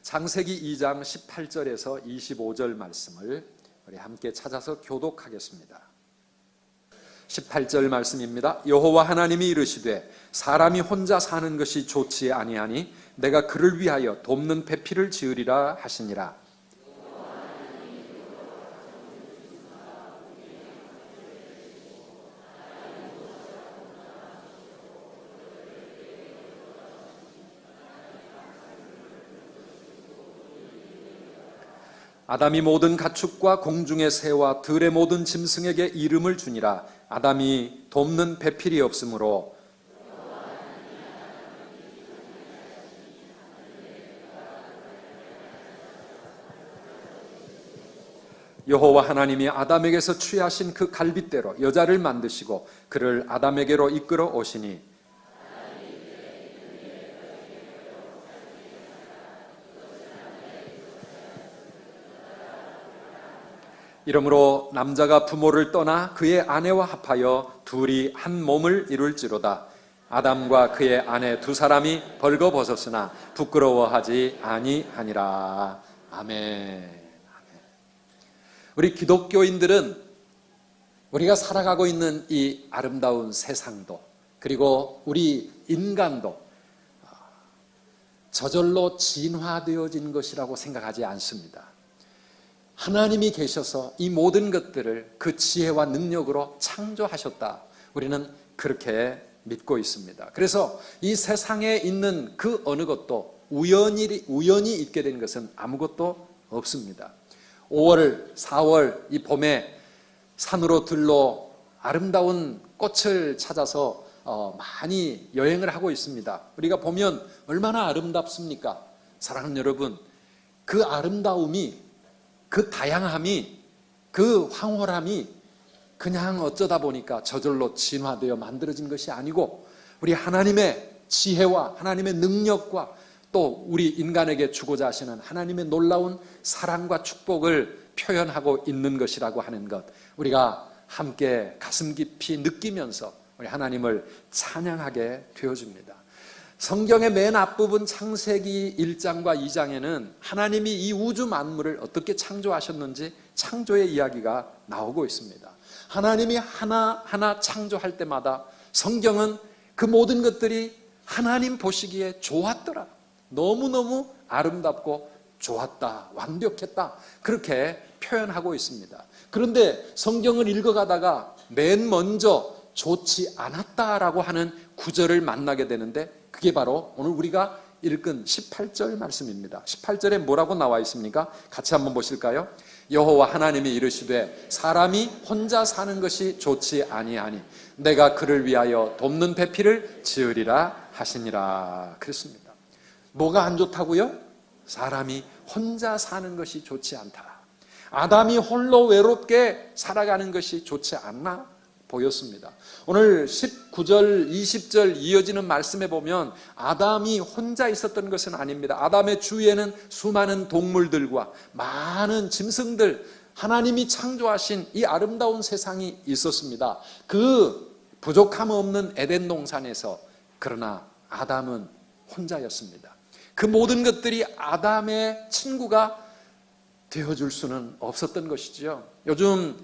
창세기 2장 18절에서 25절 말씀을 우리 함께 찾아서 교독하겠습니다. 18절 말씀입니다. 여호와 하나님이 이르시되 사람이 혼자 사는 것이 좋지 아니하니 내가 그를 위하여 돕는 배필을 지으리라 하시니라. 아담이 모든 가축과 공중의 새와 들의 모든 짐승에게 이름을 주니라. 아담이 돕는 배필이 없으므로 여호와 하나님이 아담에게서 취하신 그 갈빗대로 여자를 만드시고 그를 아담에게로 이끌어 오시니 이러므로 남자가 부모를 떠나 그의 아내와 합하여 둘이 한 몸을 이룰지로다. 아담과 그의 아내 두 사람이 벌거벗었으나 부끄러워하지 아니하니라. 아멘. 우리 기독교인들은 우리가 살아가고 있는 이 아름다운 세상도 그리고 우리 인간도 저절로 진화되어진 것이라고 생각하지 않습니다. 하나님이 계셔서 이 모든 것들을 그 지혜와 능력으로 창조하셨다. 우리는 그렇게 믿고 있습니다. 그래서 이 세상에 있는 그 어느 것도 우연히 있게 된 것은 아무것도 없습니다. 5월, 4월 이 봄에 산으로 들러 아름다운 꽃을 찾아서 많이 여행을 하고 있습니다. 우리가 보면 얼마나 아름답습니까? 사랑하는 여러분, 그 아름다움이 그 다양함이 그 황홀함이 그냥 어쩌다 보니까 저절로 진화되어 만들어진 것이 아니고 우리 하나님의 지혜와 하나님의 능력과 또 우리 인간에게 주고자 하시는 하나님의 놀라운 사랑과 축복을 표현하고 있는 것이라고 하는 것, 우리가 함께 가슴 깊이 느끼면서 우리 하나님을 찬양하게 되어줍니다. 성경의 맨 앞부분 창세기 1장과 2장에는 하나님이 이 우주 만물을 어떻게 창조하셨는지 창조의 이야기가 나오고 있습니다. 하나님이 하나하나 창조할 때마다 성경은 그 모든 것들이 하나님 보시기에 좋았더라, 너무너무 아름답고 좋았다, 완벽했다, 그렇게 표현하고 있습니다. 그런데 성경을 읽어가다가 맨 먼저 좋지 않았다라고 하는 구절을 만나게 되는데 그게 바로 오늘 우리가 읽은 18절 말씀입니다. 18절에 뭐라고 나와 있습니까? 같이 한번 보실까요? 여호와 하나님이 이르시되 사람이 혼자 사는 것이 좋지 아니하니 내가 그를 위하여 돕는 배필을 지으리라 하시니라. 그렇습니다. 뭐가 안 좋다고요? 사람이 혼자 사는 것이 좋지 않다. 아담이 홀로 외롭게 살아가는 것이 좋지 않나 보였습니다. 오늘 19절, 20절 이어지는 말씀에 보면 아담이 혼자 있었던 것은 아닙니다. 아담의 주위에는 수많은 동물들과 많은 짐승들, 하나님이 창조하신 이 아름다운 세상이 있었습니다. 그 부족함 없는 에덴 동산에서 그러나 아담은 혼자였습니다. 그 모든 것들이 아담의 친구가 되어줄 수는 없었던 것이죠. 요즘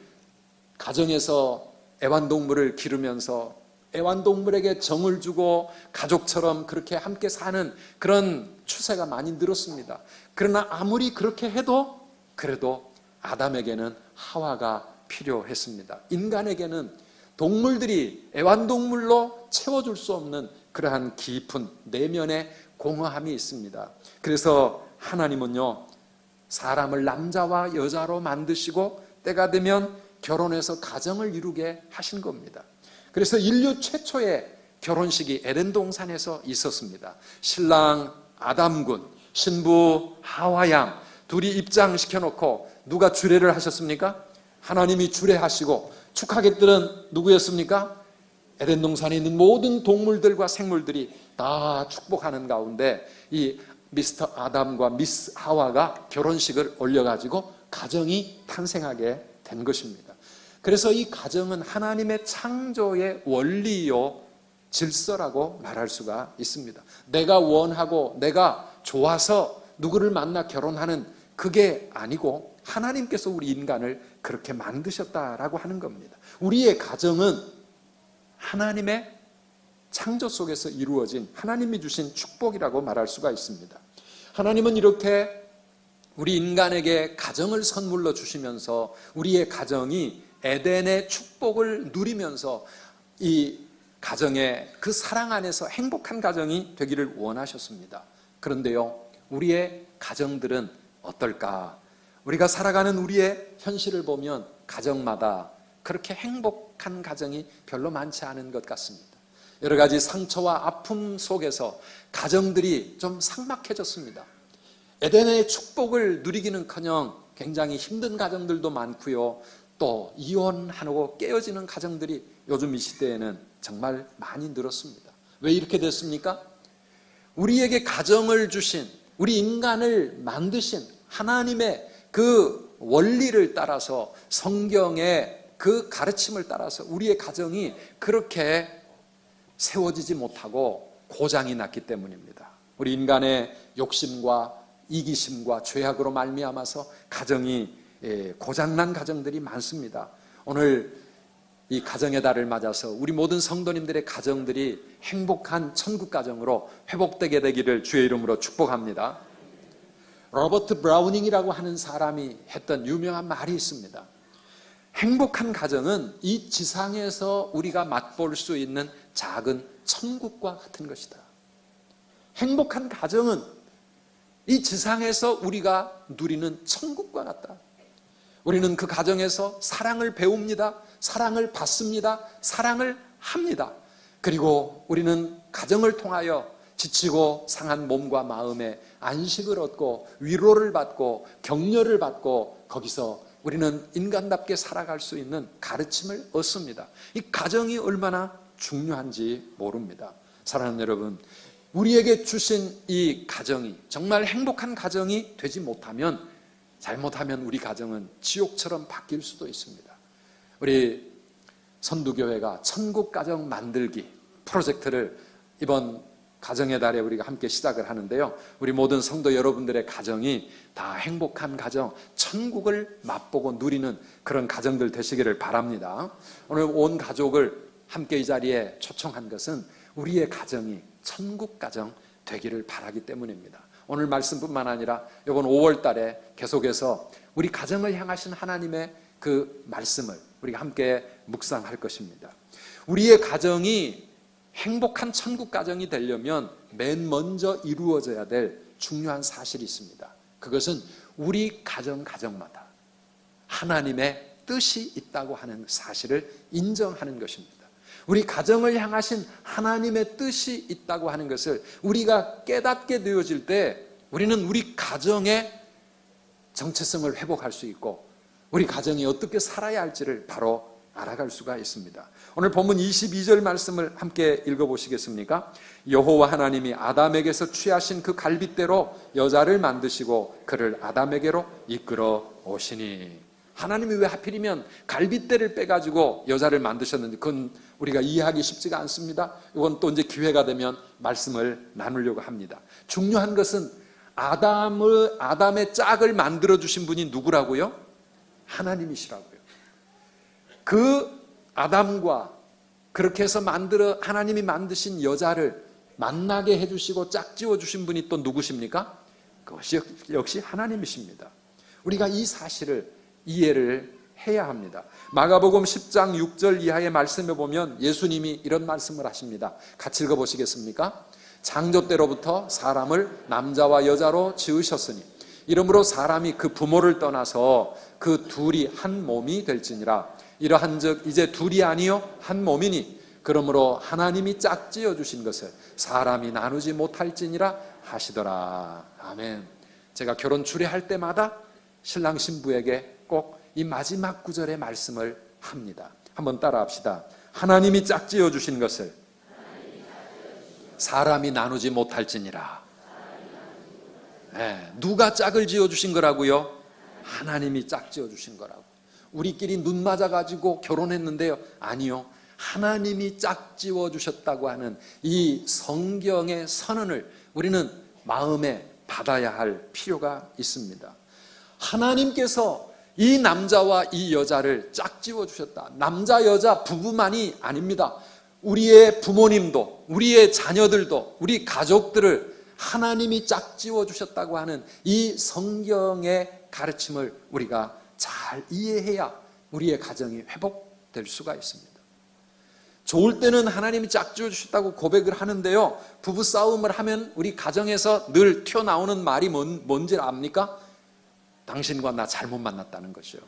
가정에서 애완동물을 기르면서 애완동물에게 정을 주고 가족처럼 그렇게 함께 사는 그런 추세가 많이 늘었습니다. 그러나 아무리 그렇게 해도 그래도 아담에게는 하와가 필요했습니다. 인간에게는 동물들이 애완동물로 채워줄 수 없는 그러한 깊은 내면의 공허함이 있습니다. 그래서 하나님은요, 사람을 남자와 여자로 만드시고 때가 되면 결혼해서 가정을 이루게 하신 겁니다. 그래서 인류 최초의 결혼식이 에덴 동산에서 있었습니다. 신랑 아담군, 신부 하와양 둘이 입장시켜놓고 누가 주례를 하셨습니까? 하나님이 주례하시고 축하객들은 누구였습니까? 에덴 동산에 있는 모든 동물들과 생물들이 다 축복하는 가운데 이 미스터 아담과 미스 하와가 결혼식을 올려가지고 가정이 탄생하게 된 것입니다. 그래서 이 가정은 하나님의 창조의 원리요 질서라고 말할 수가 있습니다. 내가 원하고 내가 좋아서 누구를 만나 결혼하는 그게 아니고 하나님께서 우리 인간을 그렇게 만드셨다라고 하는 겁니다. 우리의 가정은 하나님의 창조 속에서 이루어진 하나님이 주신 축복이라고 말할 수가 있습니다. 하나님은 이렇게 우리 인간에게 가정을 선물로 주시면서 우리의 가정이 에덴의 축복을 누리면서 이 가정의 그 사랑 안에서 행복한 가정이 되기를 원하셨습니다. 그런데요, 우리의 가정들은 어떨까? 우리가 살아가는 우리의 현실을 보면 가정마다 그렇게 행복한 가정이 별로 많지 않은 것 같습니다. 여러 가지 상처와 아픔 속에서 가정들이 좀 삭막해졌습니다. 에덴의 축복을 누리기는커녕 굉장히 힘든 가정들도 많고요. 또 이혼하고 깨어지는 가정들이 요즘 이 시대에는 정말 많이 늘었습니다. 왜 이렇게 됐습니까? 우리에게 가정을 주신, 우리 인간을 만드신 하나님의 그 원리를 따라서, 성경의 그 가르침을 따라서 우리의 가정이 그렇게 세워지지 못하고 고장이 났기 때문입니다. 우리 인간의 욕심과 이기심과 죄악으로 말미암아서 가정이 고장난 가정들이 많습니다. 오늘 이 가정의 달을 맞아서 우리 모든 성도님들의 가정들이 행복한 천국 가정으로 회복되게 되기를 주의 이름으로 축복합니다. 로버트 브라우닝이라고 하는 사람이 했던 유명한 말이 있습니다. 행복한 가정은 이 지상에서 우리가 맛볼 수 있는 작은 천국과 같은 것이다. 행복한 가정은 이 지상에서 우리가 누리는 천국과 같다. 우리는 그 가정에서 사랑을 배웁니다. 사랑을 받습니다. 사랑을 합니다. 그리고 우리는 가정을 통하여 지치고 상한 몸과 마음에 안식을 얻고 위로를 받고 격려를 받고 거기서 우리는 인간답게 살아갈 수 있는 가르침을 얻습니다. 이 가정이 얼마나 중요한지 모릅니다. 사랑하는 여러분, 우리에게 주신 이 가정이 정말 행복한 가정이 되지 못하면, 잘못하면 우리 가정은 지옥처럼 바뀔 수도 있습니다. 우리 선두교회가 천국 가정 만들기 프로젝트를 이번 가정의 달에 우리가 함께 시작을 하는데요, 우리 모든 성도 여러분들의 가정이 다 행복한 가정, 천국을 맛보고 누리는 그런 가정들 되시기를 바랍니다. 오늘 온 가족을 함께 이 자리에 초청한 것은 우리의 가정이 천국 가정 되기를 바라기 때문입니다. 오늘 말씀뿐만 아니라 이번 5월 달에 계속해서 우리 가정을 향하신 하나님의 그 말씀을 우리가 함께 묵상할 것입니다. 우리의 가정이 행복한 천국 가정이 되려면 맨 먼저 이루어져야 될 중요한 사실이 있습니다. 그것은 우리 가정마다 하나님의 뜻이 있다고 하는 사실을 인정하는 것입니다. 우리 가정을 향하신 하나님의 뜻이 있다고 하는 것을 우리가 깨닫게 되어질 때 우리는 우리 가정의 정체성을 회복할 수 있고 우리 가정이 어떻게 살아야 할지를 바로 알아갈 수가 있습니다. 오늘 본문 22절 말씀을 함께 읽어보시겠습니까? 여호와 하나님이 아담에게서 취하신 그 갈빗대로 여자를 만드시고 그를 아담에게로 이끌어 오시니. 하나님이 왜 하필이면 갈빗대를 빼가지고 여자를 만드셨는지 그건 우리가 이해하기 쉽지가 않습니다. 이건 또 이제 기회가 되면 말씀을 나누려고 합니다. 중요한 것은 아담의 짝을 만들어주신 분이 누구라고요? 하나님이시라고요. 그 아담과 그렇게 해서 하나님이 만드신 여자를 만나게 해주시고 짝지어 주신 분이 또 누구십니까? 그것이 역시 하나님이십니다. 우리가 이 사실을 이해를 해야 합니다. 마가복음 10장 6절 이하의 말씀에 보면 예수님이 이런 말씀을 하십니다. 같이 읽어보시겠습니까? 창조 때로부터 사람을 남자와 여자로 지으셨으니 이러므로 사람이 그 부모를 떠나서 그 둘이 한 몸이 될지니라. 이러한즉 이제 둘이 아니요 한 몸이니 그러므로 하나님이 짝지어 주신 것을 사람이 나누지 못할지니라 하시더라. 아멘. 제가 결혼 주례할 때마다 신랑 신부에게 꼭 이 마지막 구절의 말씀을 합니다. 한번 따라합시다. 하나님이 짝지어 주신 것을 사람이 나누지 못할지니라. 네, 누가 짝을 지어 주신 거라고요? 하나님이 짝지어 주신 거라고. 우리끼리 눈 맞아가지고 결혼했는데요, 아니요, 하나님이 짝지어 주셨다고 하는 이 성경의 선언을 우리는 마음에 받아야 할 필요가 있습니다. 하나님께서 이 남자와 이 여자를 짝지어 주셨다. 남자 여자 부부만이 아닙니다. 우리의 부모님도, 우리의 자녀들도, 우리 가족들을 하나님이 짝지어 주셨다고 하는 이 성경의 가르침을 우리가 잘 이해해야 우리의 가정이 회복될 수가 있습니다. 좋을 때는 하나님이 짝지어 주셨다고 고백을 하는데요, 부부싸움을 하면 우리 가정에서 늘 튀어나오는 말이 뭔지 압니까? 당신과 나 잘못 만났다는 것이요.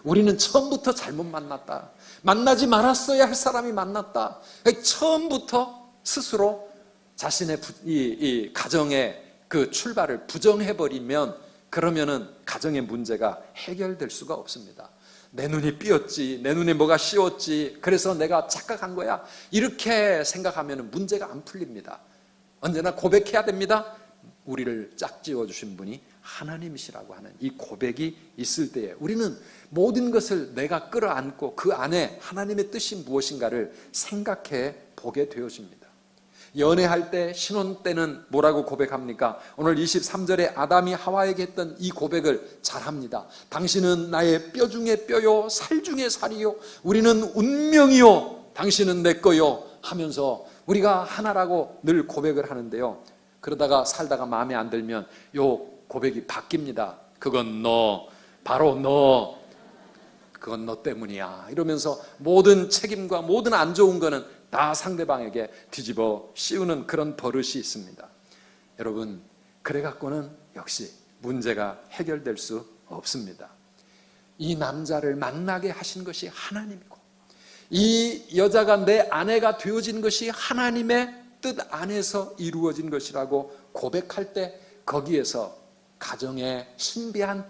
우리는 처음부터 잘못 만났다. 만나지 말았어야 할 사람이 만났다. 처음부터 스스로 자신의 이 가정의 그 출발을 부정해버리면, 그러면은 가정의 문제가 해결될 수가 없습니다. 내 눈이 삐었지, 내 눈에 뭐가 씌웠지, 그래서 내가 착각한 거야, 이렇게 생각하면 문제가 안 풀립니다. 언제나 고백해야 됩니다. 우리를 짝지어 주신 분이 하나님이시라고 하는 이 고백이 있을 때에 우리는 모든 것을 내가 끌어안고 그 안에 하나님의 뜻이 무엇인가를 생각해 보게 되어집니다. 연애할 때, 신혼 때는 뭐라고 고백합니까? 오늘 23절에 아담이 하와에게 했던 이 고백을 잘합니다. 당신은 나의 뼈 중에 뼈요, 살 중에 살이요, 우리는 운명이요, 당신은 내 거요 하면서 우리가 하나라고 늘 고백을 하는데요, 그러다가 살다가 마음에 안 들면 요 고백이 바뀝니다. 그건 너, 바로 너, 그건 너 때문이야 이러면서 모든 책임과 모든 안 좋은 거는 다 상대방에게 뒤집어 씌우는 그런 버릇이 있습니다. 여러분, 그래 갖고는 역시 문제가 해결될 수 없습니다. 이 남자를 만나게 하신 것이 하나님이고, 이 여자가 내 아내가 되어진 것이 하나님의 뜻 안에서 이루어진 것이라고 고백할 때, 거기에서 가정의 신비한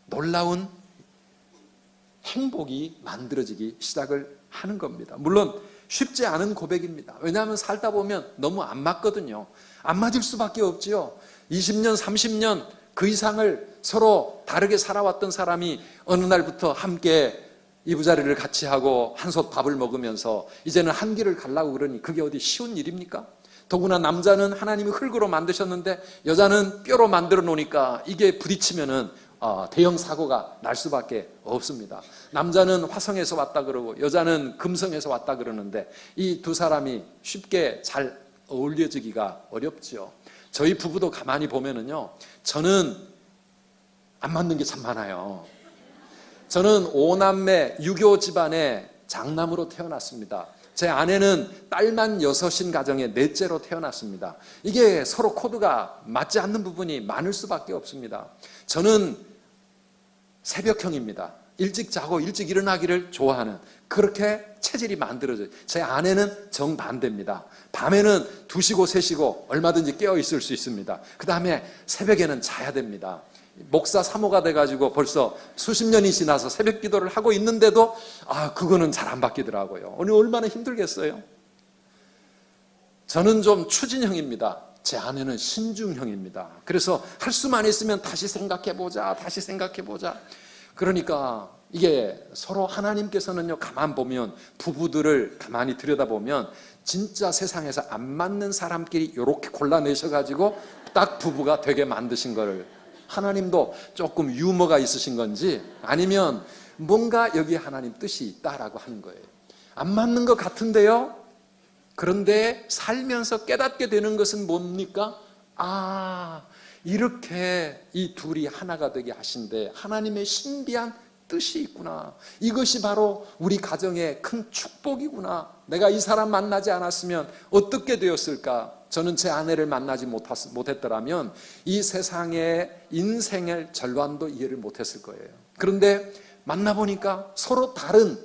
놀라운 행복이 만들어지기 시작을 하는 겁니다. 물론 쉽지 않은 고백입니다. 왜냐하면 살다 보면 너무 안 맞거든요. 안 맞을 수밖에 없지요. 20년, 30년 그 이상을 서로 다르게 살아왔던 사람이 어느 날부터 함께 이부자리를 같이 하고 한솥 밥을 먹으면서 이제는 한 길을 가려고 그러니 그게 어디 쉬운 일입니까? 더구나 남자는 하나님이 흙으로 만드셨는데 여자는 뼈로 만들어 놓으니까 이게 부딪히면은 대형 사고가 날 수밖에 없습니다. 남자는 화성에서 왔다 그러고 여자는 금성에서 왔다 그러는데 이 두 사람이 쉽게 잘 어울려지기가 어렵죠. 저희 부부도 가만히 보면은요, 저는 안 맞는 게 참 많아요. 저는 5남매 유교 집안의 장남으로 태어났습니다. 제 아내는 딸만 6인 가정의 넷째로 태어났습니다. 이게 서로 코드가 맞지 않는 부분이 많을 수밖에 없습니다. 저는 새벽형입니다. 일찍 자고 일찍 일어나기를 좋아하는, 그렇게 체질이 만들어져요. 제 아내는 정반대입니다. 밤에는 2시고 3시고 얼마든지 깨어 있을 수 있습니다. 그 다음에 새벽에는 자야 됩니다. 목사 사모가 돼가지고 벌써 수십 년이 지나서 새벽 기도를 하고 있는데도 그거는 잘 안 바뀌더라고요. 얼마나 힘들겠어요. 저는 좀 추진형입니다. 제 아내는 신중형입니다. 그래서 할 수만 있으면 다시 생각해보자, 다시 생각해보자. 그러니까 이게 서로 하나님께서는요, 가만 보면 부부들을 가만히 들여다보면 진짜 세상에서 안 맞는 사람끼리 이렇게 골라내셔가지고 딱 부부가 되게 만드신 거를, 하나님도 조금 유머가 있으신 건지 아니면 뭔가 여기 하나님 뜻이 있다라고 하는 거예요. 안 맞는 것 같은데요, 그런데 살면서 깨닫게 되는 것은 뭡니까? 이렇게 이 둘이 하나가 되게 하신데 하나님의 신비한 뜻이 있구나. 이것이 바로 우리 가정의 큰 축복이구나. 내가 이 사람 만나지 않았으면 어떻게 되었을까? 저는 제 아내를 만나지 못했더라면 이 세상의 인생의 절반도 이해를 못했을 거예요. 그런데 만나보니까 서로 다른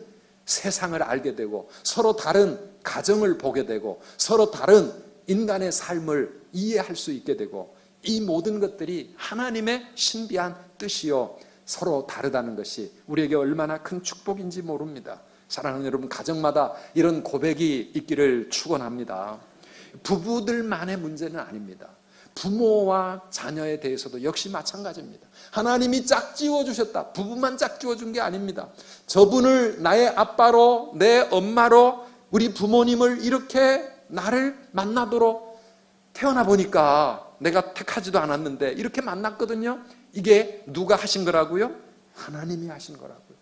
세상을 알게 되고 서로 다른 가정을 보게 되고 서로 다른 인간의 삶을 이해할 수 있게 되고, 이 모든 것들이 하나님의 신비한 뜻이요, 서로 다르다는 것이 우리에게 얼마나 큰 축복인지 모릅니다. 사랑하는 여러분, 가정마다 이런 고백이 있기를 축원합니다. 부부들만의 문제는 아닙니다. 부모와 자녀에 대해서도 역시 마찬가지입니다. 하나님이 짝지어 주셨다. 부부만 짝지어 준 게 아닙니다. 저분을 나의 아빠로, 내 엄마로, 우리 부모님을 이렇게 나를 만나도록 태어나 보니까 내가 택하지도 않았는데 이렇게 만났거든요. 이게 누가 하신 거라고요? 하나님이 하신 거라고요.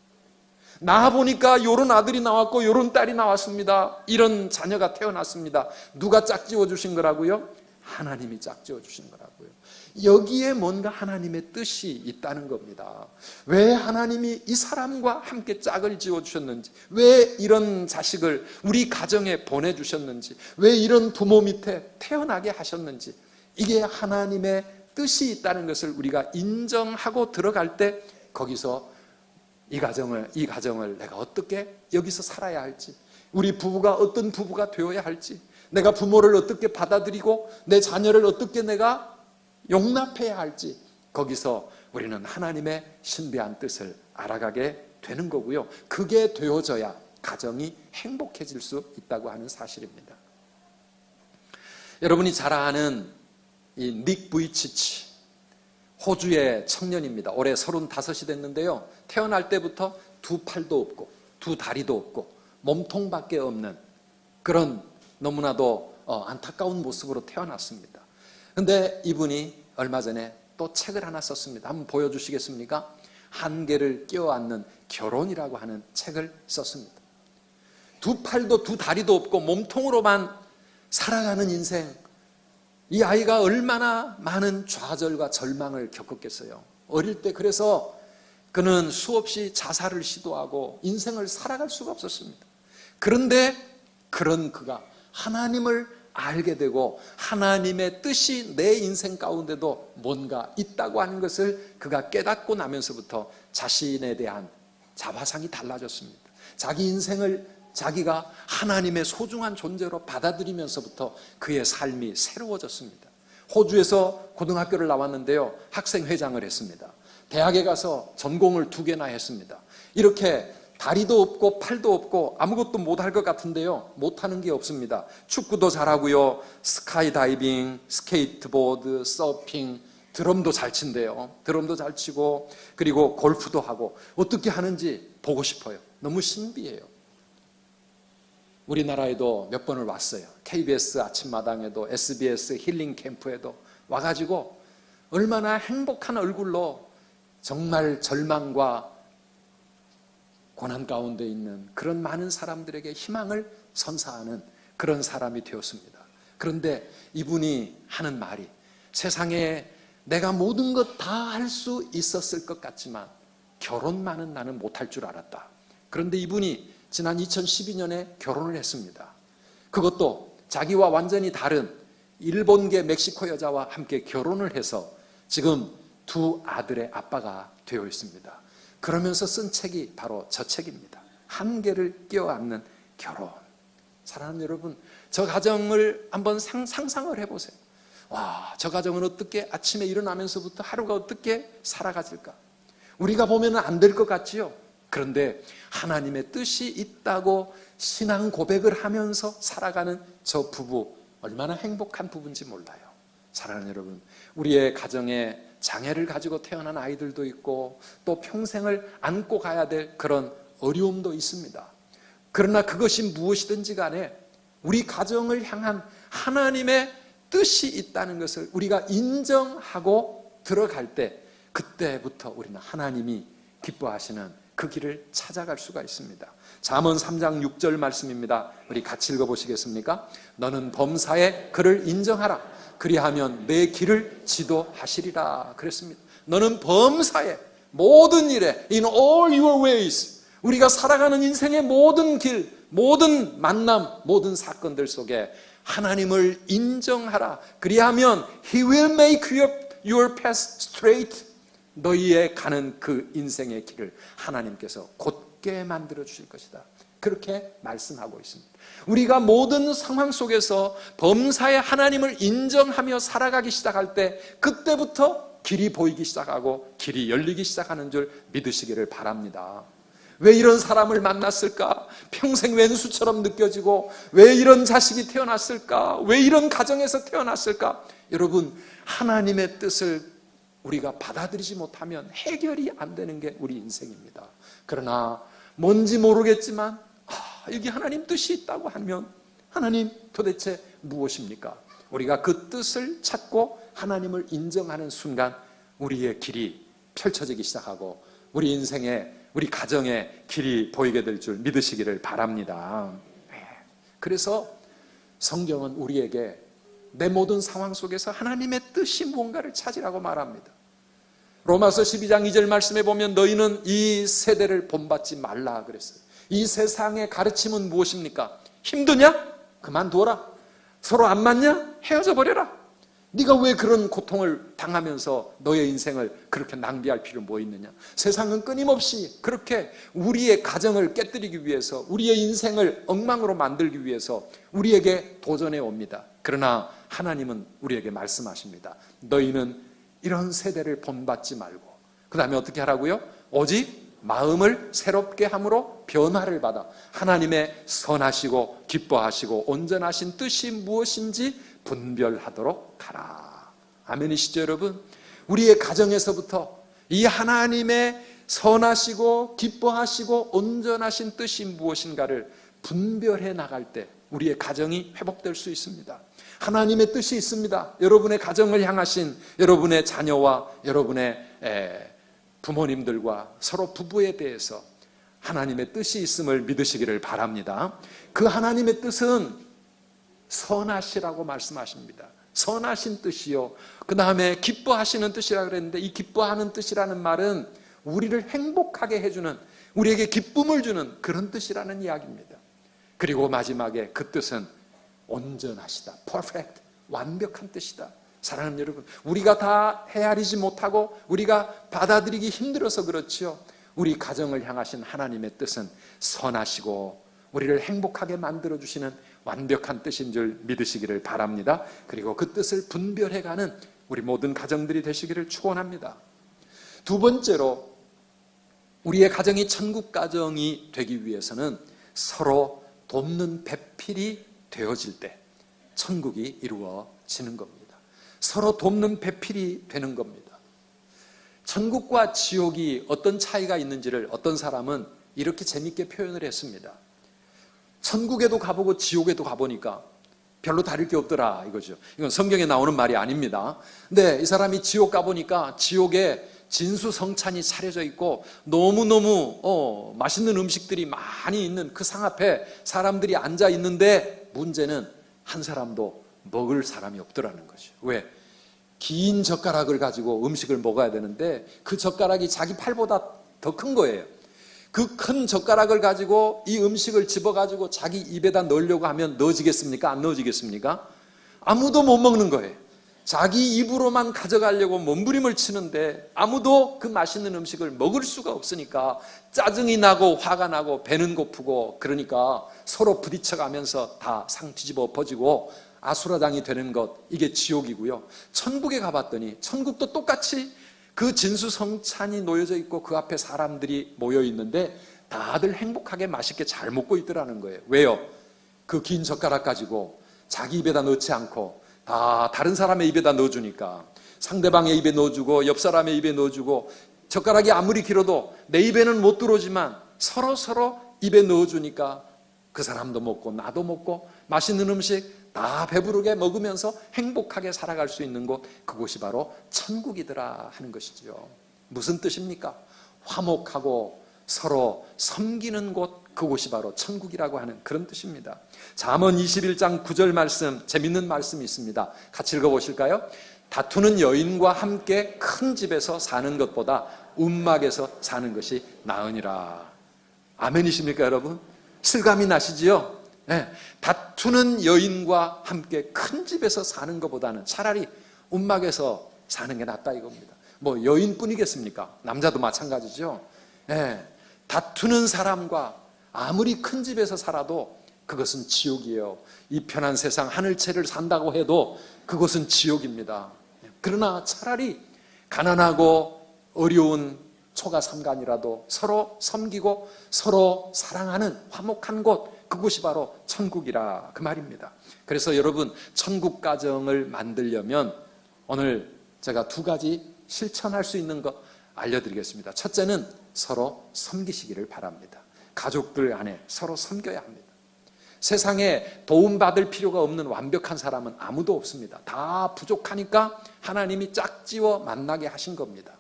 낳아 보니까 요런 아들이 나왔고 요런 딸이 나왔습니다. 이런 자녀가 태어났습니다. 누가 짝지어 주신 거라고요? 하나님이 짝지어 주신 거라고요. 여기에 뭔가 하나님의 뜻이 있다는 겁니다. 왜 하나님이 이 사람과 함께 짝을 지어 주셨는지, 왜 이런 자식을 우리 가정에 보내주셨는지, 왜 이런 부모 밑에 태어나게 하셨는지, 이게 하나님의 뜻이 있다는 것을 우리가 인정하고 들어갈 때 거기서 이 가정을 내가 어떻게 여기서 살아야 할지, 우리 부부가 어떤 부부가 되어야 할지, 내가 부모를 어떻게 받아들이고 내 자녀를 어떻게 내가 용납해야 할지, 거기서 우리는 하나님의 신비한 뜻을 알아가게 되는 거고요. 그게 되어져야 가정이 행복해질 수 있다고 하는 사실입니다. 여러분이 잘 아는 이 닉 부이치치, 호주의 청년입니다. 올해 35이 됐는데요. 태어날 때부터 두 팔도 없고 두 다리도 없고 몸통밖에 없는 그런 너무나도 안타까운 모습으로 태어났습니다. 그런데 이분이 얼마 전에 또 책을 하나 썼습니다. 한번 보여주시겠습니까? 한계를 껴안는 결혼이라고 하는 책을 썼습니다. 두 팔도 두 다리도 없고 몸통으로만 살아가는 인생, 이 아이가 얼마나 많은 좌절과 절망을 겪었겠어요. 어릴 때 그래서 그는 수없이 자살을 시도하고 인생을 살아갈 수가 없었습니다. 그런데 그런 그가 하나님을 알게 되고 하나님의 뜻이 내 인생 가운데도 뭔가 있다고 하는 것을 그가 깨닫고 나면서부터 자신에 대한 자화상이 달라졌습니다. 자기 인생을 자기가 하나님의 소중한 존재로 받아들이면서부터 그의 삶이 새로워졌습니다. 호주에서 고등학교를 나왔는데요, 학생회장을 했습니다. 대학에 가서 전공을 2개나 했습니다. 이렇게 다리도 없고 팔도 없고 아무것도 못할 것 같은데요, 못하는 게 없습니다. 축구도 잘하고요, 스카이다이빙, 스케이트보드, 서핑, 드럼도 잘 친대요. 드럼도 잘 치고, 그리고 골프도 하고, 어떻게 하는지 보고 싶어요. 너무 신비해요. 우리나라에도 몇 번을 왔어요. KBS 아침마당에도, SBS 힐링 캠프에도 와가지고 얼마나 행복한 얼굴로 정말 절망과 고난 가운데 있는 그런 많은 사람들에게 희망을 선사하는 그런 사람이 되었습니다. 그런데 이분이 하는 말이, 세상에 내가 모든 것 다 할 수 있었을 것 같지만 결혼만은 나는 못할 줄 알았다. 그런데 이분이 지난 2012년에 결혼을 했습니다. 그것도 자기와 완전히 다른 일본계 멕시코 여자와 함께 결혼을 해서 지금 2 아들의 아빠가 되어 있습니다. 그러면서 쓴 책이 바로 저 책입니다. 한계를 껴안는 결혼. 사랑하는 여러분, 저 가정을 한번 상상을 해보세요. 와, 저 가정은 어떻게 아침에 일어나면서부터 하루가 어떻게 살아가질까? 우리가 보면 안 될 것 같지요? 그런데 하나님의 뜻이 있다고 신앙 고백을 하면서 살아가는 저 부부, 얼마나 행복한 부부인지 몰라요. 사랑하는 여러분, 우리의 가정에 장애를 가지고 태어난 아이들도 있고 또 평생을 안고 가야 될 그런 어려움도 있습니다. 그러나 그것이 무엇이든지 간에 우리 가정을 향한 하나님의 뜻이 있다는 것을 우리가 인정하고 들어갈 때, 그때부터 우리는 하나님이 기뻐하시는 그 길을 찾아갈 수가 있습니다. 잠언 3장 6절 말씀입니다. 우리 같이 읽어보시겠습니까? 너는 범사에 그를 인정하라. 그리하면 내 길을 지도하시리라 그랬습니다. 너는 범사에, 모든 일에, in all your ways, 우리가 살아가는 인생의 모든 길, 모든 만남, 모든 사건들 속에 하나님을 인정하라. 그리하면 He will make your path straight. 너희의 가는 그 인생의 길을 하나님께서 곧게 만들어 주실 것이다. 그렇게 말씀하고 있습니다. 우리가 모든 상황 속에서 범사에 하나님을 인정하며 살아가기 시작할 때, 그때부터 길이 보이기 시작하고 길이 열리기 시작하는 줄 믿으시기를 바랍니다. 왜 이런 사람을 만났을까? 평생 왼수처럼 느껴지고, 왜 이런 자식이 태어났을까? 왜 이런 가정에서 태어났을까? 여러분, 하나님의 뜻을 우리가 받아들이지 못하면 해결이 안 되는 게 우리 인생입니다. 그러나 뭔지 모르겠지만 여기 하나님 뜻이 있다고 하면, 하나님 도대체 무엇입니까? 우리가 그 뜻을 찾고 하나님을 인정하는 순간 우리의 길이 펼쳐지기 시작하고 우리 인생에, 우리 가정에 길이 보이게 될 줄 믿으시기를 바랍니다. 그래서 성경은 우리에게 내 모든 상황 속에서 하나님의 뜻이 무언가를 찾으라고 말합니다. 로마서 12장 2절 말씀에 보면 너희는 이 세대를 본받지 말라 그랬어요. 이 세상의 가르침은 무엇입니까? 힘드냐? 그만두어라. 서로 안 맞냐? 헤어져 버려라. 네가 왜 그런 고통을 당하면서 너의 인생을 그렇게 낭비할 필요 뭐 있느냐? 세상은 끊임없이 그렇게 우리의 가정을 깨뜨리기 위해서, 우리의 인생을 엉망으로 만들기 위해서 우리에게 도전해 옵니다. 그러나 하나님은 우리에게 말씀하십니다. 너희는 이런 세대를 본받지 말고 그 다음에 어떻게 하라고요? 오직 마음을 새롭게 함으로 변화를 받아 하나님의 선하시고 기뻐하시고 온전하신 뜻이 무엇인지 분별하도록 하라. 아멘이시죠 여러분? 우리의 가정에서부터 이 하나님의 선하시고 기뻐하시고 온전하신 뜻이 무엇인가를 분별해 나갈 때 우리의 가정이 회복될 수 있습니다. 하나님의 뜻이 있습니다. 여러분의 가정을 향하신 여러분의 자녀와 여러분의 부모님들과 서로 부부에 대해서 하나님의 뜻이 있음을 믿으시기를 바랍니다. 그 하나님의 뜻은 선하시라고 말씀하십니다. 선하신 뜻이요. 그 다음에 기뻐하시는 뜻이라고 그랬는데 이 기뻐하는 뜻이라는 말은 우리를 행복하게 해주는, 우리에게 기쁨을 주는 그런 뜻이라는 이야기입니다. 그리고 마지막에 그 뜻은 온전하시다. perfect. 완벽한 뜻이다. 사랑하는 여러분, 우리가 다 헤아리지 못하고 우리가 받아들이기 힘들어서 그렇지요. 우리 가정을 향하신 하나님의 뜻은 선하시고 우리를 행복하게 만들어주시는 완벽한 뜻인 줄 믿으시기를 바랍니다. 그리고 그 뜻을 분별해가는 우리 모든 가정들이 되시기를 축원합니다. 두 번째로 우리의 가정이 천국 가정이 되기 위해서는 서로 돕는 배필이 되어질 때 천국이 이루어지는 겁니다. 서로 돕는 배필이 되는 겁니다. 천국과 지옥이 어떤 차이가 있는지를 어떤 사람은 이렇게 재밌게 표현을 했습니다. 천국에도 가보고 지옥에도 가보니까 별로 다를 게 없더라 이거죠. 이건 성경에 나오는 말이 아닙니다. 근데 이 사람이 지옥 가보니까 지옥에 진수성찬이 차려져 있고 너무너무 맛있는 음식들이 많이 있는 그 상 앞에 사람들이 앉아 있는데 문제는 한 사람도 먹을 사람이 없더라는 거죠. 왜? 긴 젓가락을 가지고 음식을 먹어야 되는데 그 젓가락이 자기 팔보다 더 큰 거예요. 그 큰 젓가락을 가지고 이 음식을 집어가지고 자기 입에다 넣으려고 하면 넣어지겠습니까? 안 넣어지겠습니까? 아무도 못 먹는 거예요. 자기 입으로만 가져가려고 몸부림을 치는데 아무도 그 맛있는 음식을 먹을 수가 없으니까 짜증이 나고 화가 나고 배는 고프고 그러니까 서로 부딪혀가면서 다 상 뒤집어 엎어지고 아수라장이 되는 것, 이게 지옥이고요. 천국에 가봤더니 천국도 똑같이 그 진수성찬이 놓여져 있고 그 앞에 사람들이 모여 있는데 다들 행복하게 맛있게 잘 먹고 있더라는 거예요. 왜요? 그 긴 젓가락 가지고 자기 입에다 넣지 않고 다 다른 사람의 입에다 넣어주니까 상대방의 입에 넣어주고 옆 사람의 입에 넣어주고 젓가락이 아무리 길어도 내 입에는 못 들어오지만 서로 입에 넣어주니까 그 사람도 먹고 나도 먹고 맛있는 음식 다 배부르게 먹으면서 행복하게 살아갈 수 있는 곳, 그곳이 바로 천국이더라 하는 것이죠. 무슨 뜻입니까? 화목하고 서로 섬기는 곳, 그곳이 바로 천국이라고 하는 그런 뜻입니다. 잠언 21장 9절 말씀, 재밌는 말씀이 있습니다. 같이 읽어보실까요? 다투는 여인과 함께 큰 집에서 사는 것보다 움막에서 사는 것이 나으니라. 아멘이십니까 여러분? 실감이 나시지요? 네. 다투는 여인과 함께 큰 집에서 사는 것보다는 차라리 움막에서 사는 게 낫다 이겁니다. 뭐 여인뿐이겠습니까? 남자도 마찬가지죠. 네. 다투는 사람과 아무리 큰 집에서 살아도 그것은 지옥이에요. 이 편한 세상 하늘채를 산다고 해도 그것은 지옥입니다. 그러나 차라리 가난하고 어려운 초가 삼간이라도 서로 섬기고 서로 사랑하는 화목한 곳, 그곳이 바로 천국이라 그 말입니다. 그래서 여러분 천국 가정을 만들려면 오늘 제가 두 가지 실천할 수 있는 것 알려드리겠습니다. 첫째는 서로 섬기시기를 바랍니다. 가족들 안에 서로 섬겨야 합니다. 세상에 도움받을 필요가 없는 완벽한 사람은 아무도 없습니다. 다 부족하니까 하나님이 짝지어 만나게 하신 겁니다.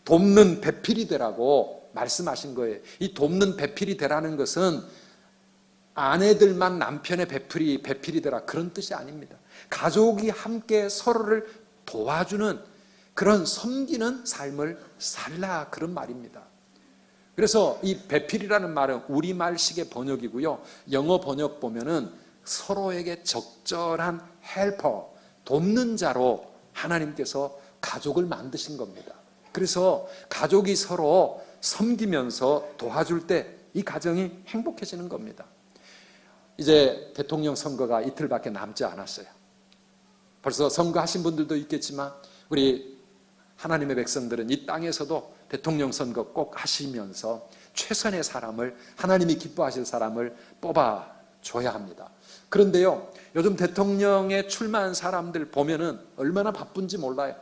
돕는 배필이 되라고 말씀하신 거예요. 이 돕는 배필이 되라는 것은 아내들만 남편의 배필이 되라 그런 뜻이 아닙니다. 가족이 함께 서로를 도와주는 그런 섬기는 삶을 살라 그런 말입니다. 그래서 이 배필이라는 말은 우리말식의 번역이고요. 영어 번역 보면은 서로에게 적절한 헬퍼, 돕는 자로 하나님께서 가족을 만드신 겁니다. 그래서 가족이 서로 섬기면서 도와줄 때 이 가정이 행복해지는 겁니다. 이제 대통령 선거가 이틀밖에 남지 않았어요. 벌써 선거하신 분들도 있겠지만 우리 하나님의 백성들은 이 땅에서도 대통령 선거 꼭 하시면서 최선의 사람을, 하나님이 기뻐하실 사람을 뽑아줘야 합니다. 그런데요, 요즘 대통령에 출마한 사람들 보면은 얼마나 바쁜지 몰라요.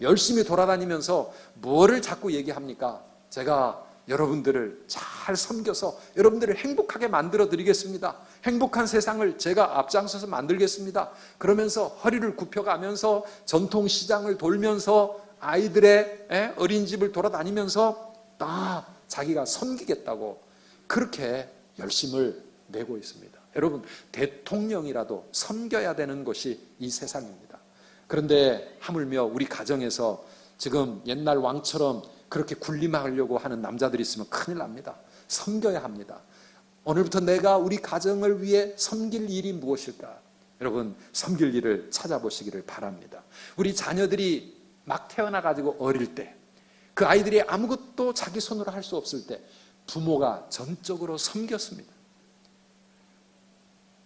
열심히 돌아다니면서 뭐를 자꾸 얘기합니까? 제가 여러분들을 잘 섬겨서 여러분들을 행복하게 만들어 드리겠습니다. 행복한 세상을 제가 앞장서서 만들겠습니다. 그러면서 허리를 굽혀가면서 전통시장을 돌면서 아이들의 어린이집을 돌아다니면서 다 자기가 섬기겠다고 그렇게 열심을 내고 있습니다. 여러분, 대통령이라도 섬겨야 되는 것이 이 세상입니다. 그런데 하물며 우리 가정에서 지금 옛날 왕처럼 그렇게 군림하려고 하는 남자들이 있으면 큰일 납니다. 섬겨야 합니다. 오늘부터 내가 우리 가정을 위해 섬길 일이 무엇일까? 여러분, 섬길 일을 찾아보시기를 바랍니다. 우리 자녀들이 막 태어나가지고 어릴 때, 그 아이들이 아무것도 자기 손으로 할 수 없을 때 부모가 전적으로 섬겼습니다.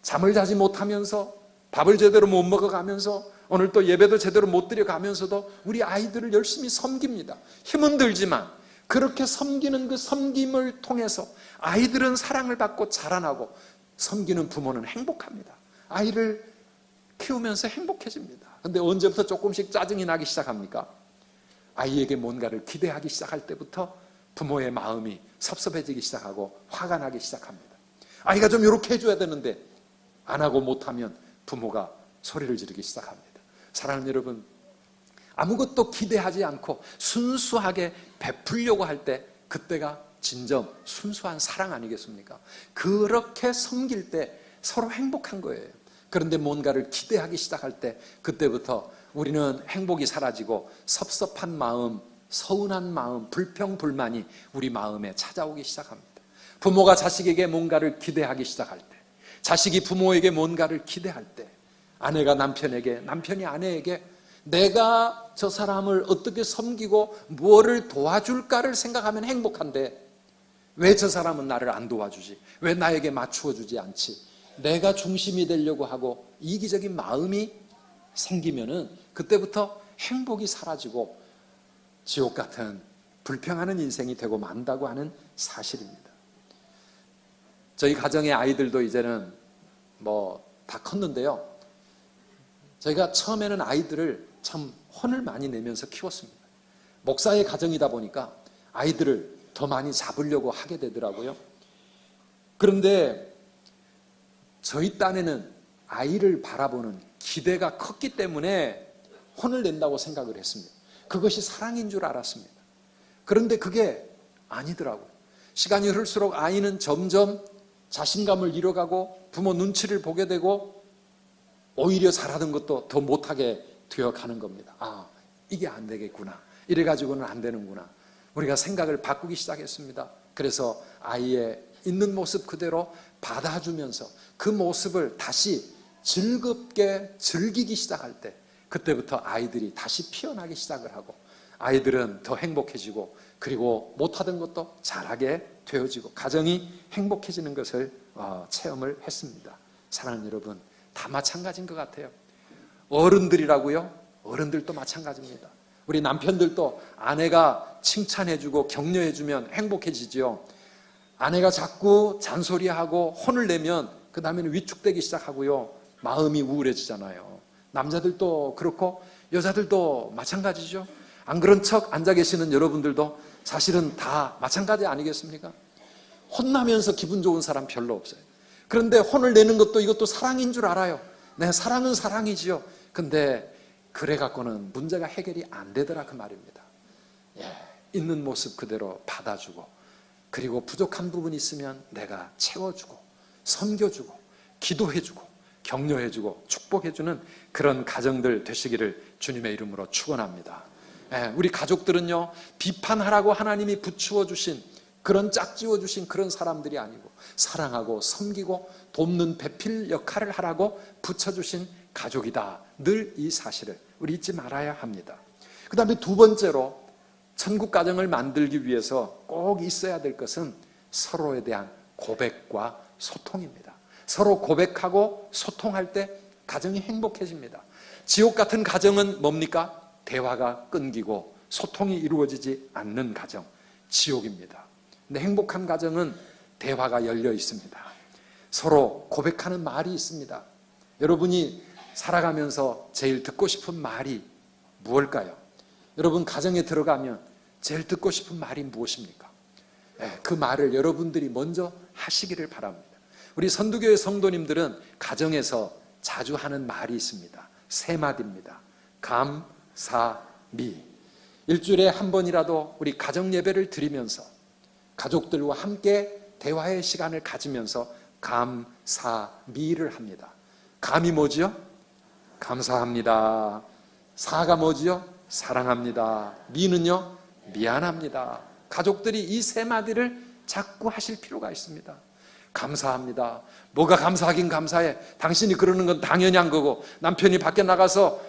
잠을 자지 못하면서 밥을 제대로 못 먹어가면서 오늘 또 예배도 제대로 못 드려가면서도 우리 아이들을 열심히 섬깁니다. 힘은 들지만 그렇게 섬기는 그 섬김을 통해서 아이들은 사랑을 받고 자라나고 섬기는 부모는 행복합니다. 아이를 키우면서 행복해집니다. 그런데 언제부터 조금씩 짜증이 나기 시작합니까? 아이에게 뭔가를 기대하기 시작할 때부터 부모의 마음이 섭섭해지기 시작하고 화가 나기 시작합니다. 아이가 좀 이렇게 해줘야 되는데 안 하고 못하면 부모가 소리를 지르기 시작합니다. 사랑하는 여러분, 아무것도 기대하지 않고 순수하게 베풀려고 할 때 그때가 진정 순수한 사랑 아니겠습니까? 그렇게 섬길 때 서로 행복한 거예요. 그런데 뭔가를 기대하기 시작할 때 그때부터 우리는 행복이 사라지고 섭섭한 마음, 서운한 마음, 불평불만이 우리 마음에 찾아오기 시작합니다. 부모가 자식에게 뭔가를 기대하기 시작할 때, 자식이 부모에게 뭔가를 기대할 때, 아내가 남편에게, 남편이 아내에게 내가 저 사람을 어떻게 섬기고 무엇을 도와줄까를 생각하면 행복한데 왜 저 사람은 나를 안 도와주지? 왜 나에게 맞추어 주지 않지? 내가 중심이 되려고 하고 이기적인 마음이 생기면은 그때부터 행복이 사라지고 지옥 같은 불평하는 인생이 되고 만다고 하는 사실입니다. 저희 가정의 아이들도 이제는 다 컸는데요. 저희가 처음에는 아이들을 참 혼을 많이 내면서 키웠습니다. 목사의 가정이다 보니까 아이들을 더 많이 잡으려고 하게 되더라고요. 그런데 저희 딴에는 아이를 바라보는 기대가 컸기 때문에 혼을 낸다고 생각을 했습니다. 그것이 사랑인 줄 알았습니다. 그런데 그게 아니더라고요. 시간이 흐를수록 아이는 점점 자신감을 잃어가고 부모 눈치를 보게 되고 오히려 잘하던 것도 더 못하게 되어가는 겁니다. 아, 이게 안 되겠구나. 이래가지고는 안 되는구나. 우리가 생각을 바꾸기 시작했습니다. 그래서 아이의 있는 모습 그대로 받아주면서 그 모습을 다시 즐겁게 즐기기 시작할 때 그때부터 아이들이 다시 피어나기 시작을 하고 아이들은 더 행복해지고 그리고 못하던 것도 잘하게 되어지고 가정이 행복해지는 것을 체험을 했습니다. 사랑하는 여러분, 다 마찬가지인 것 같아요. 어른들이라고요? 어른들도 마찬가지입니다. 우리 남편들도 아내가 칭찬해주고 격려해주면 행복해지죠. 아내가 자꾸 잔소리하고 혼을 내면 그 다음에는 위축되기 시작하고요. 마음이 우울해지잖아요. 남자들도 그렇고 여자들도 마찬가지죠. 안 그런 척 앉아 계시는 여러분들도 사실은 다 마찬가지 아니겠습니까? 혼나면서 기분 좋은 사람 별로 없어요. 그런데 혼을 내는 것도 이것도 사랑인 줄 알아요. 네, 사랑은 사랑이지요. 근데 그래 갖고는 문제가 해결이 안 되더라 그 말입니다. 예, 있는 모습 그대로 받아주고, 그리고 부족한 부분이 있으면 내가 채워주고, 섬겨주고, 기도해주고, 격려해주고, 축복해주는 그런 가정들 되시기를 주님의 이름으로 축원합니다. 예, 우리 가족들은요, 비판하라고 하나님이 붙여 주신 그런 짝지어 주신 그런 사람들이 아니고, 사랑하고 섬기고 돕는 배필 역할을 하라고 붙여주신 가족이다. 늘 이 사실을 우리 잊지 말아야 합니다. 그 다음에 두 번째로 천국 가정을 만들기 위해서 꼭 있어야 될 것은 서로에 대한 고백과 소통입니다. 서로 고백하고 소통할 때 가정이 행복해집니다. 지옥 같은 가정은 뭡니까? 대화가 끊기고 소통이 이루어지지 않는 가정, 지옥입니다. 근데 행복한 가정은 대화가 열려 있습니다. 서로 고백하는 말이 있습니다. 여러분이 살아가면서 제일 듣고 싶은 말이 무엇일까요? 여러분 가정에 들어가면 제일 듣고 싶은 말이 무엇입니까? 그 말을 여러분들이 먼저 하시기를 바랍니다. 우리 선두교회 성도님들은 가정에서 자주 하는 말이 있습니다. 세 마디입니다. 감, 사, 미. 일주일에 한 번이라도 우리 가정 예배를 드리면서 가족들과 함께 대화의 시간을 가지면서 감, 사, 미를 합니다. 감이 뭐지요? 감사합니다. 사가 뭐지요? 사랑합니다. 미는요? 미안합니다. 가족들이 이 세 마디를 자꾸 하실 필요가 있습니다. 감사합니다. 뭐가 감사하긴 감사해. 당신이 그러는 건 당연히 한 거고, 남편이 밖에 나가서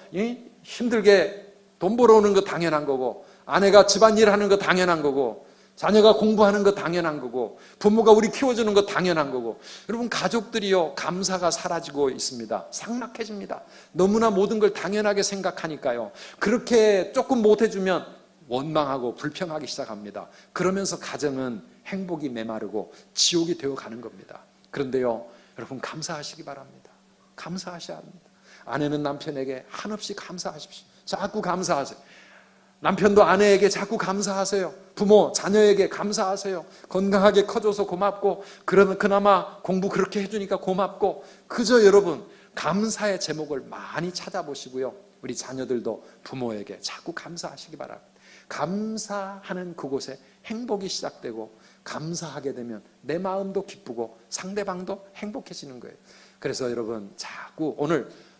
힘들게 돈 벌어오는 거 당연한 거고, 아내가 집안일 하는 거 당연한 거고, 자녀가 공부하는 거 당연한 거고, 부모가 우리 키워주는 거 당연한 거고. 여러분 가족들이요, 감사가 사라지고 있습니다. 삭막해집니다. 너무나 모든 걸 당연하게 생각하니까요, 그렇게 조금 못해주면 원망하고 불평하기 시작합니다. 그러면서 가정은 행복이 메마르고 지옥이 되어가는 겁니다. 그런데요, 여러분 감사하시기 바랍니다. 감사하셔야 합니다. 아내는 남편에게 한없이 감사하십시오. 자꾸 감사하세요. 남편도 아내에게 자꾸 감사하세요. 부모, 자녀에게 감사하세요. 건강하게 커줘서 고맙고, 그러면 그나마 공부 그렇게 해주니까 고맙고, 그저 여러분 감사의 제목을 많이 찾아보시고요, 우리 자녀들도 부모에게 자꾸 감사하시기 바랍니다. 감사하는 그곳에 행복이 시작되고, 감사하게 되면 내 마음도 기쁘고 상대방도 행복해지는 거예요. 그래서 여러분 자꾸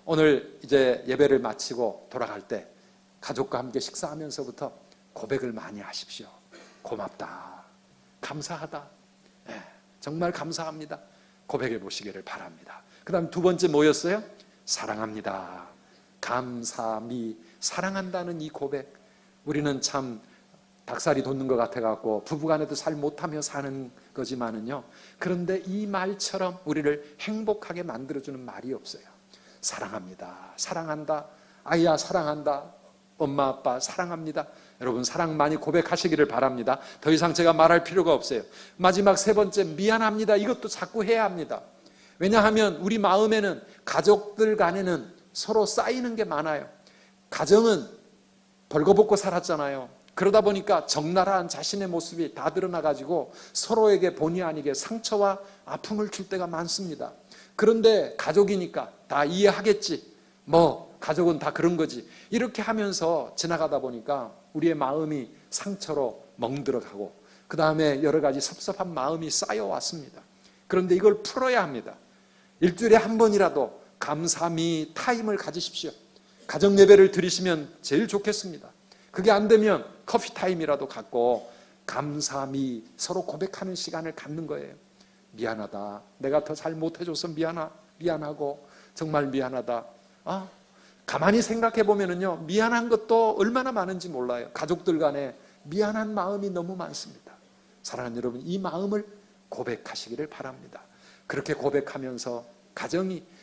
오늘 이제 예배를 마치고 돌아갈 때 가족과 함께 식사하면서부터 고백을 많이 하십시오. 고맙다, 감사하다, 정말 감사합니다. 고백해 보시기를 바랍니다. 그 다음 두 번째 뭐였어요? 사랑합니다. 감사미, 사랑한다는 이 고백. 우리는 참 닭살이 돋는 것 같아갖고 부부간에도 잘 못하며 사는 거지만은요, 그런데 이 말처럼 우리를 행복하게 만들어주는 말이 없어요. 사랑합니다, 사랑한다, 아이야 사랑한다, 엄마 아빠 사랑합니다. 여러분 사랑 많이 고백하시기를 바랍니다. 더 이상 제가 말할 필요가 없어요. 마지막 세 번째, 미안합니다. 이것도 자꾸 해야 합니다. 왜냐하면 우리 마음에는, 가족들 간에는 서로 쌓이는 게 많아요. 가정은 벌거벗고 살았잖아요. 그러다 보니까 적나라한 자신의 모습이 다 드러나가지고 서로에게 본의 아니게 상처와 아픔을 줄 때가 많습니다. 그런데 가족이니까 다 이해하겠지, 가족은 다 그런 거지, 이렇게 하면서 지나가다 보니까 우리의 마음이 상처로 멍들어가고, 그 다음에 여러 가지 섭섭한 마음이 쌓여왔습니다. 그런데 이걸 풀어야 합니다. 일주일에 한 번이라도 감사미 타임을 가지십시오. 가정 예배를 드리시면 제일 좋겠습니다. 그게 안 되면 커피 타임이라도 갖고 감사미 서로 고백하는 시간을 갖는 거예요. 미안하다, 내가 더 잘 못해줘서 미안하고 정말 미안하다. 가만히 생각해 보면은요, 미안한 것도 얼마나 많은지 몰라요. 가족들 간에 미안한 마음이 너무 많습니다. 사랑하는 여러분, 이 마음을 고백하시기를 바랍니다. 그렇게 고백하면서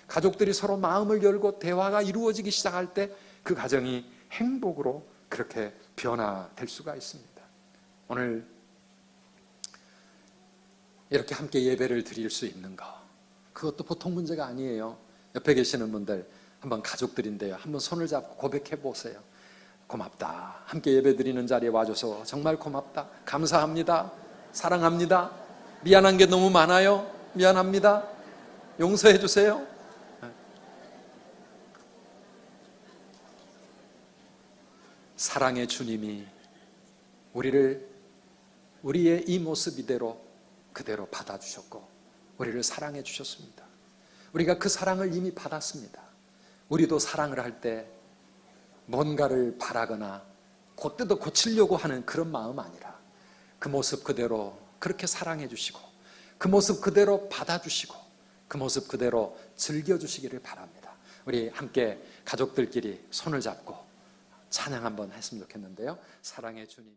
가족들이 서로 마음을 열고 대화가 이루어지기 시작할 때 그 가정이 행복으로 그렇게 변화될 수가 있습니다. 오늘 이렇게 함께 예배를 드릴 수 있는 거, 그것도 보통 문제가 아니에요. 옆에 계시는 분들, 한번 가족들인데요, 한번 손을 잡고 고백해 보세요. 고맙다, 함께 예배 드리는 자리에 와줘서 정말 고맙다, 감사합니다, 사랑합니다, 미안한 게 너무 많아요, 미안합니다, 용서해 주세요. 사랑의 주님이 우리의 이 모습 이대로 그대로 받아주셨고 우리를 사랑해 주셨습니다. 우리가 그 사랑을 이미 받았습니다. 우리도 사랑을 할 때 뭔가를 바라거나 곧뜯어 고치려고 하는 그런 마음 아니라 그 모습 그대로 그렇게 사랑해 주시고 그 모습 그대로 받아주시고 그 모습 그대로 즐겨주시기를 바랍니다. 우리 함께 가족들끼리 손을 잡고 찬양 한번 했으면 좋겠는데요. 사랑의 주님.